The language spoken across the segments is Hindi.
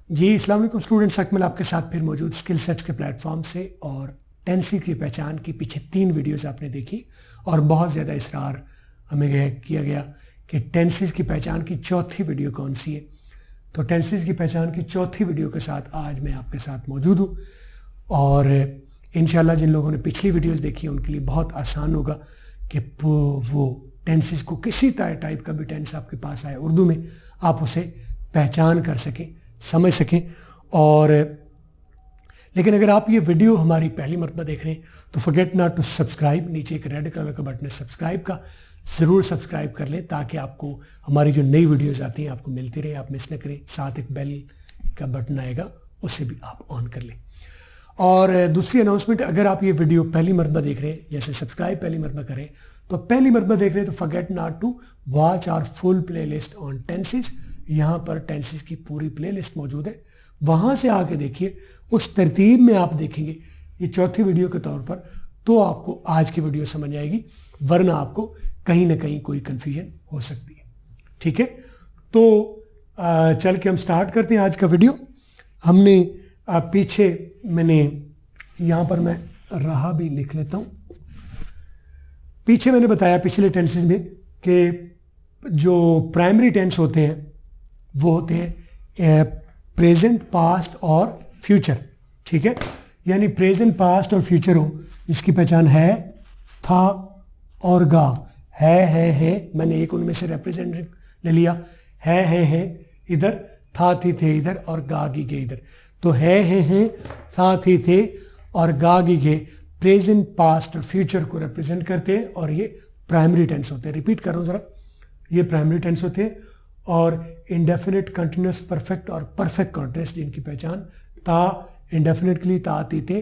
जी अस्सलाम वालेकुम स्टूडेंट्स, अकमल आपके साथ फिर मौजूद स्किल सर्च के प्लेटफॉर्म से। और टेंसेस की पहचान की पीछे 3 वीडियोस आपने देखी और बहुत ज़्यादा इसरार हमें किया गया कि टेंसेस की पहचान की चौथी वीडियो कौन सी है। तो टेंसेस की पहचान की चौथी वीडियो के साथ आज मैं आपके साथ मौजूद हूँ और इंशाल्लाह जिन लोगों ने पिछली वीडियोस देखी उनके लिए बहुत आसान होगा कि वो टेंसेस को किसी टाइप का भी टेंस आपके पास आए उर्दू में, आप उसे पहचान कर सकें, समझ सकें। और लेकिन अगर आप ये वीडियो हमारी पहली मरतबा देख रहे हैं तो फॉरगेट नॉट टू सब्सक्राइब। नीचे एक रेड कलर का बटन है सब्सक्राइब का, ज़रूर सब्सक्राइब कर लें ताकि आपको हमारी जो नई वीडियोस आती हैं आपको मिलती रहे, आप मिस न करें। साथ एक बेल का बटन आएगा, उसे भी आप ऑन कर लें। और दूसरी अनाउंसमेंट, अगर आप ये वीडियो पहली मरतबा देख रहे हैं, जैसे सब्सक्राइब पहली मरतबा करें तो पहली मरतबा देख रहे हैं तो forget not to watch our full playlist on tenses. यहाँ पर टेंसेस की पूरी प्लेलिस्ट मौजूद है, वहाँ से आके देखिए। उस तरतीब में आप देखेंगे ये चौथी वीडियो के तौर पर, तो आपको आज की वीडियो समझ आएगी, वरना आपको कहीं ना कहीं कोई कन्फ्यूजन हो सकती है। ठीक है, तो चल के हम स्टार्ट करते हैं आज का वीडियो। हमने पीछे मैंने यहाँ पर मैं रहा भी लिख लेता हूँ। पीछे मैंने बताया पिछले टेंसेस में कि जो प्राइमरी टेंस होते हैं वो होते हैं प्रेजेंट, पास्ट और फ्यूचर। ठीक है, यानी प्रेजेंट, पास्ट और फ्यूचर हो, जिसकी पहचान है, था और गा। है मैंने एक उनमें से रिप्रेजेंटेटिव ले लिया, है इधर, था थी थे इधर और गा गी गे इधर। तो है था थी थे और गा गी गे प्रेजेंट, पास्ट और फ्यूचर को रिप्रेजेंट करते हैं और ये प्राइमरी टेंस होते हैं। रिपीट कर रहा हूँ ज़रा, ये प्राइमरी टेंस होते हैं। और इंडेफिनिट, कंटिन्यूस, परफेक्ट और परफेक्ट कॉन्टिन्यूस, जिनकी पहचान था इंडेफिनिट के लिए था थी थे,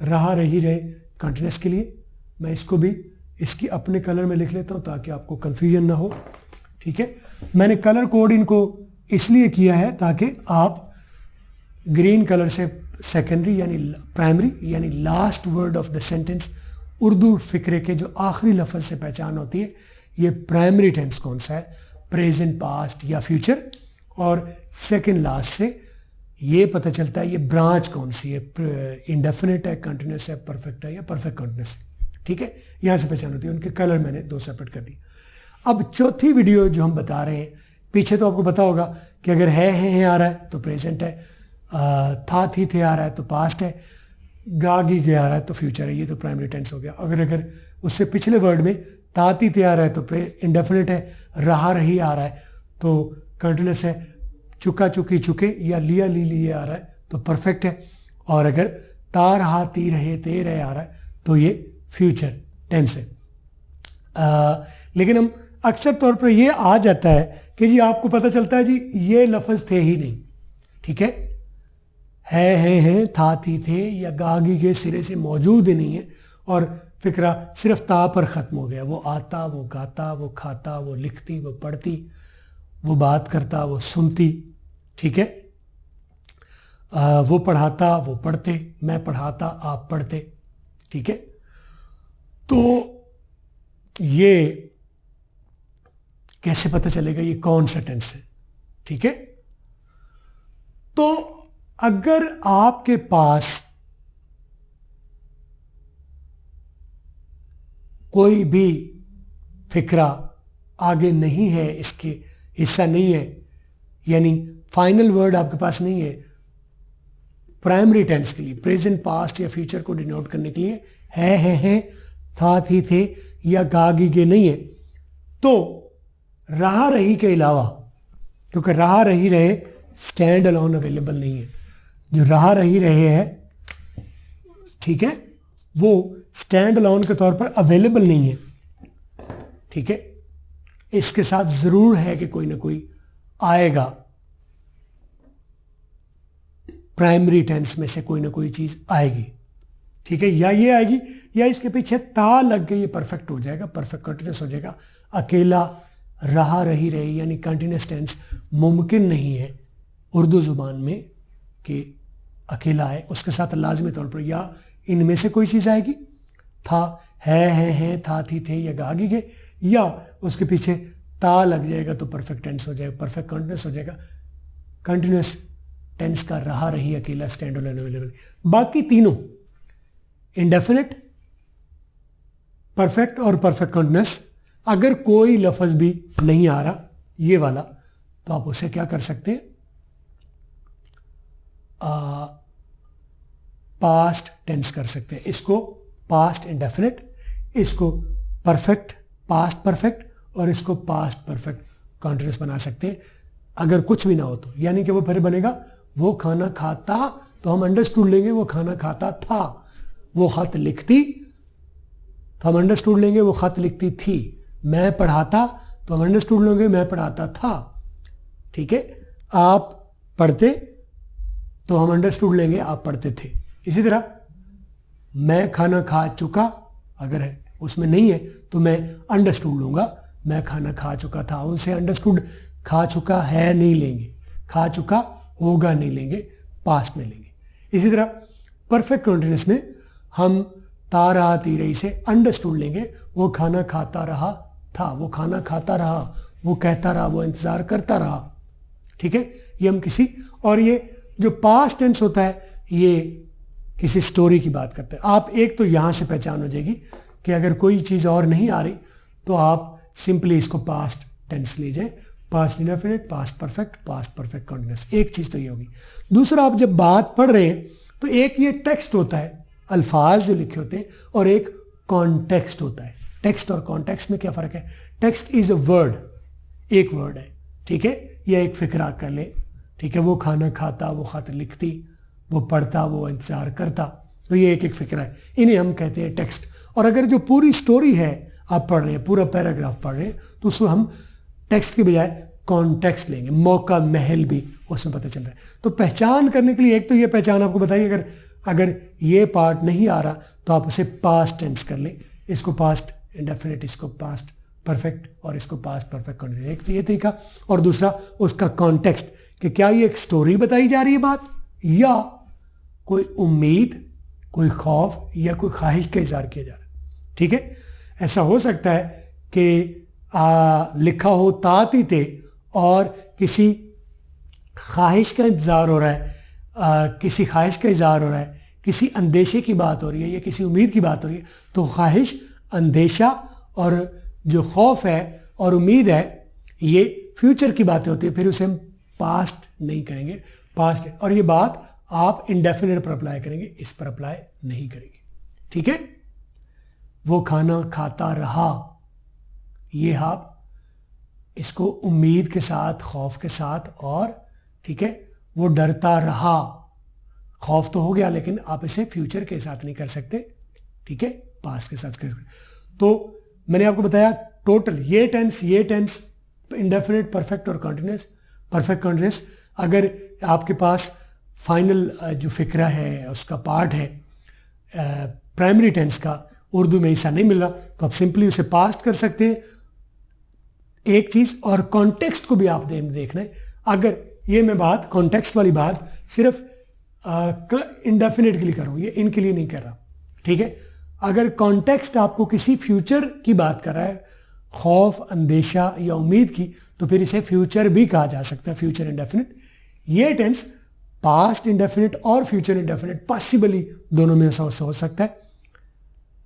रहा रही रहे कंटिन्यूस के लिए। मैं इसको भी इसकी अपने कलर में लिख लेता हूँ ताकि आपको कंफ्यूजन ना हो। ठीक है, मैंने कलर कोड इनको इसलिए किया है ताकि आप ग्रीन कलर से सेकेंडरी यानी प्राइमरी यानी last word of the sentence, Urdu फिक्रे के जो आखिरी लफ्ज़ से पहचान होती है, ये प्राइमरी टेंस कौन सा है, प्रेजेंट, पास्ट या फ्यूचर। और सेकंड लास्ट से ये पता चलता है ये ब्रांच कौन सी है, इंडेफिनिट है, कंटिन्यूस है, परफेक्ट है या परफेक्ट कंटिन्यूस है। ठीक है, यहाँ से पहचान होती है। उनके कलर मैंने 2 सेपरेट कर दी। अब चौथी वीडियो जो हम बता रहे हैं, पीछे तो आपको पता होगा कि अगर है आ रहा है तो प्रेजेंट है, था थी थे आ रहा है तो पास्ट है, गा गी गे आ रहा है तो फ्यूचर है। ये तो प्राइमरी टेंस हो गया। अगर उससे पिछले वर्ड में ताती ते आ रहा है तो इंडेफिनिट है, रहा रही आ रहा है तो कंटिन्यूस है, चुका चुकी चुके या लिया ली लिए आ रहा है तो परफेक्ट है। और अगर ता रहा ती रहे ते रहे आ रहा है तो ये फ्यूचर टेंस है। लेकिन हम अक्सर तौर पर ये आ जाता है कि जी आपको पता चलता है जी ये लफ्ज़ थे ही नहीं। ठीक है, था थी थे या गागी के सिरे से मौजूद ही नहीं है और फिक्रा सिर्फ ता पर ख़त्म हो गया। वो आता, वो गाता, वो खाता, वो लिखती, वो पढ़ती, वो बात करता, वो सुनती। ठीक है, वो पढ़ाता, वो पढ़ते, मैं पढ़ाता, आप पढ़ते। ठीक है, तो ये कैसे पता चलेगा ये कौन सा टेंस है। ठीक है, तो अगर आपके पास कोई भी फिक्रा आगे नहीं है, इसके हिस्सा नहीं है, यानी फाइनल वर्ड आपके पास नहीं है प्राइमरी टेंस के लिए, प्रेजेंट, पास्ट या फ्यूचर को डिनोट करने के लिए, है था थी थे या गा गी गे नहीं है, तो रहा रही के अलावा, क्योंकि रहा रही रहे स्टैंड अलोन अवेलेबल नहीं है, जो रहा रही रहे है, ठीक है, वो स्टैंड अलोन के तौर पर अवेलेबल नहीं है। ठीक है, इसके साथ जरूर है कि कोई ना कोई आएगा, प्राइमरी टेंस में से कोई ना कोई चीज आएगी। ठीक है, या ये आएगी या इसके पीछे ता लग गई, ये परफेक्ट हो जाएगा, परफेक्ट कंटिन्यूस हो जाएगा। अकेला रहा रही रही यानी कंटिन्यूस टेंस मुमकिन नहीं है उर्दू जुबान में कि अकेला है, उसके साथ लाजमी तौर पर या इनमें से कोई चीज़ आएगी, था है था थी थे या गागी गए, या उसके पीछे ता लग जाएगा तो परफेक्ट टेंस हो जाएगा, परफेक्ट कंटिन्यूस हो जाएगा। कंटिन्यूस टेंस का रहा, रही, अकेला, स्टैंड अलोन, अवेलेबल। बाकी तीनों इंडेफिनिट, परफेक्ट और परफेक्ट कंटिन्यूअस, अगर कोई लफ्ज भी नहीं आ रहा ये वाला, तो आप उसे क्या कर सकते हैं, पास्ट टेंस कर सकते हैं। इसको पास्ट इंडेफिनिट, इसको परफेक्ट पास्ट परफेक्ट, और इसको पास्ट परफेक्ट कंटिन्यूअस बना सकते हैं अगर कुछ भी ना हो तो। यानी कि वो फिर बनेगा वो खाना खाता, तो हम अंडरस्टूड लेंगे वो खाना खाता था। वो खत लिखती, तो हम अंडरस्टूड लेंगे वो खत लिखती थी। मैं पढ़ाता, तो हम अंडरस्टूड लेंगे मैं पढ़ाता था। ठीक है, आप पढ़ते, तो हम अंडरस्टूड लेंगे आप पढ़ते थे। इसी तरह मैं खाना खा चुका, अगर है उसमें नहीं है तो मैं अंडरस्टूड लूंगा मैं खाना खा चुका था। उनसे अंडरस्टूड खा चुका है नहीं लेंगे, खा चुका होगा नहीं लेंगे, पास्ट में लेंगे। इसी तरह परफेक्ट कंटिन्यूअस में हम ता रहा ती रही से अंडरस्टूड लेंगे वो खाना खाता रहा था, वो खाना खाता रहा, वो कहता रहा, वो इंतजार करता रहा। ठीक है, ये हम किसी, और ये जो पास्ट टेंस होता है ये किसी स्टोरी की बात करते हैं। आप एक तो यहां से पहचान हो जाएगी कि अगर कोई चीज और नहीं आ रही तो आप सिंपली इसको पास्ट टेंस ले जाए, past indefinite, past perfect continuous. एक चीज तो ये होगी। दूसरा, आप जब बात पढ़ रहे हैं तो एक ये टेक्स्ट होता है, अल्फाज जो लिखे होते हैं, और एक कॉन्टेक्स्ट होता है। टेक्स्ट और कॉन्टेक्स्ट में क्या फर्क है? टेक्स्ट इज अ वर्ड, एक वर्ड है, ठीक है, या एक फिक्रा कर ले, ठीक है, वो खाना खाता, वो खत लिखती, वो पढ़ता, वो इंतजार करता, तो ये एक एक फिक्रा है, इन्हें हम कहते हैं टेक्स्ट। और अगर जो पूरी स्टोरी है आप पढ़ रहे हैं, पूरा पैराग्राफ पढ़ रहे हैं, तो उसमें हम टेक्स्ट के बजाय कॉन्टेक्स्ट लेंगे। मौका महल भी उसमें पता चल रहा है। तो पहचान करने के लिए एक तो ये पहचान आपको बताइए, अगर ये पार्ट नहीं आ रहा तो आप उसे पास्ट टेंस कर लें, इसको पास्ट इंडेफिनिट, इसको पास्ट परफेक्ट, और इसको पास्ट परफेक्ट कंटिन्यूअस। एक तो ये तरीका, और दूसरा उसका कॉन्टेक्स्ट, कि क्या ये एक स्टोरी बताई जा रही है बात, या कोई उम्मीद, कोई खौफ, या कोई ख्वाहिश का इजहार किया जा रहा है। ठीक है, ऐसा हो सकता है कि लिखा हो ताती थे और किसी ख्वाहिश का इंतजार हो रहा है, किसी ख्वाहिश का इजहार हो रहा है, किसी अंदेशे की बात हो रही है, या किसी उम्मीद की बात हो रही है, तो ख्वाहिश, अंदेशा और जो खौफ है और उम्मीद है, ये फ्यूचर की बातें होती है, फिर उसे हम पास्ट नहीं करेंगे, पास्ट है। और ये बात आप इंडेफिनिट पर अप्लाई करेंगे, इस पर अप्लाई नहीं करेंगे। ठीक है, वो खाना खाता रहा, ये आप इसको उम्मीद के साथ, खौफ के साथ, और ठीक है, वो डरता रहा, खौफ तो हो गया, लेकिन आप इसे फ्यूचर के साथ नहीं कर सकते, ठीक है, पास्ट के साथ कर सकते। तो मैंने आपको बताया टोटल ये टेंस इंडेफिनिट, परफेक्ट और कंटिन्यूअस। परफेक्ट कंटिन्यूअस, अगर आपके पास फाइनल जो फिक्रा है, उसका पार्ट है प्राइमरी टेंस का, उर्दू में ऐसा नहीं मिल रहा, तो आप सिंपली उसे पास्ट कर सकते हैं, एक चीज। और कॉन्टेक्स्ट को भी आप देखना है। अगर ये मैं बात, कॉन्टेक्स्ट वाली बात सिर्फ इंडेफिनिट के लिए कर रहा हूं, ये इनके लिए नहीं कर रहा, ठीक है। अगर कॉन्टेक्स्ट आपको किसी फ्यूचर की बात कर रहा है, खौफ, अंदेशा या उम्मीद की, तो फिर इसे फ्यूचर भी कहा जा सकता है, फ्यूचर इंडेफिनिट। ये टेंस पास्ट इंडेफिनिट और फ्यूचर इंडेफिनिट पॉसिबली दोनों में से हो सकता है।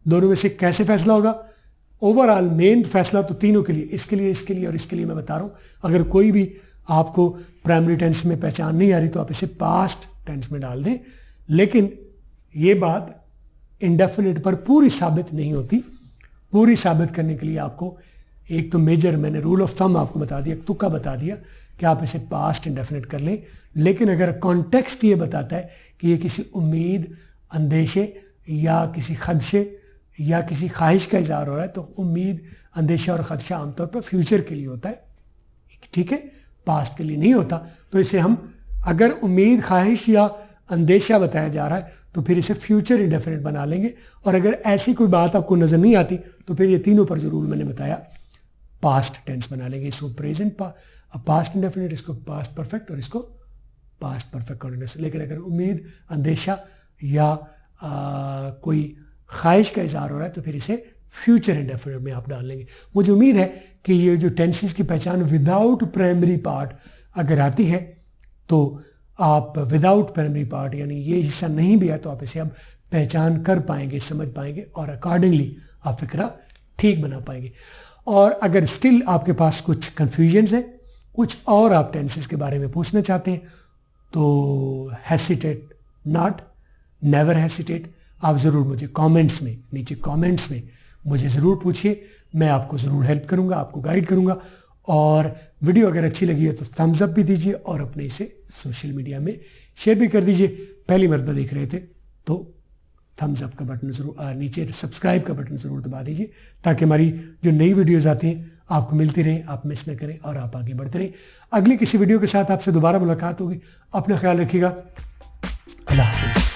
दोनों में से कैसे फैसला होगा? ओवरऑल मेन फैसला तो तीनों के लिए, इसके लिए और इसके लिए मैं बता रहा हूं। अगर कोई भी आपको प्राइमरी टेंस में पहचान नहीं आ रही तो आप इसे पास्ट टेंस में डाल दें। लेकिन ये बात इंडेफिनिट पर पूरी साबित नहीं होती। पूरी साबित करने के लिए आपको एक तो मेजर, मैंने रूल ऑफ थंब आपको बता दिया, तुक्का बता दिया कि आप इसे पास्ट इंडेफिनिट कर लें। लेकिन अगर कॉन्टेक्स्ट ये बताता है कि ये किसी उम्मीद, अंदेशे या किसी खदशे या किसी ख्वाहिश का इजहार हो रहा है, तो उम्मीद, अंदेशा और खदशा आमतौर पर फ्यूचर के लिए होता है, ठीक है, पास्ट के लिए नहीं होता। तो इसे हम, अगर उम्मीद, ख्वाहिश या अंदेशा बताया जा रहा है तो फिर इसे फ्यूचर इंडेफिनिट बना लेंगे। और अगर ऐसी कोई बात आपको नजर नहीं आती तो फिर ये तीनों पर जो रूल मैंने बताया, पास्ट टेंस बना लेंगे। इसको प्रेजेंट पास्ट इंडेफिनिट, इसको पास्ट परफेक्ट और इसको पास्ट परफेक्ट कंटिन्यूअस। लेकिन अगर उम्मीद, अंदेशा या कोई ख्वाहिश का इजहार हो रहा है तो फिर इसे फ्यूचर इंडेफिनिट में आप डाल लेंगे। मुझे उम्मीद है कि ये जो टेंसेस की पहचान विदाउट प्राइमरी पार्ट अगर आती है तो आप विदाउट प्राइमरी पार्ट यानी ये हिस्सा नहीं भी है तो आप इसे अब पहचान कर पाएंगे, समझ पाएंगे और अकॉर्डिंगली आप फिक्रा ठीक बना पाएंगे। और अगर स्टिल आपके पास कुछ कन्फ्यूजन्स है, कुछ और आप टेंसेस के बारे में पूछना चाहते हैं तो हेसिटेट नॉट, नेवर हेसिटेट, आप ज़रूर मुझे कमेंट्स में, नीचे कमेंट्स में मुझे ज़रूर पूछिए, मैं आपको ज़रूर हेल्प करूँगा, आपको गाइड करूँगा। और वीडियो अगर अच्छी लगी है तो थम्स अप भी दीजिए और अपने इसे सोशल मीडिया में शेयर भी कर दीजिए। पहली मरतबा देख रहे थे तो थम्स अप का बटन ज़रूर, नीचे सब्सक्राइब का बटन ज़रूर दबा दीजिए ताकि हमारी जो नई वीडियोज़ आती हैं आपको मिलती रहें, आप मिस न करें और आप आगे बढ़ते रहें। अगली किसी वीडियो के साथ आपसे दोबारा मुलाकात होगी। अपना ख्याल रखिएगा। अल्लाह हाफिज़।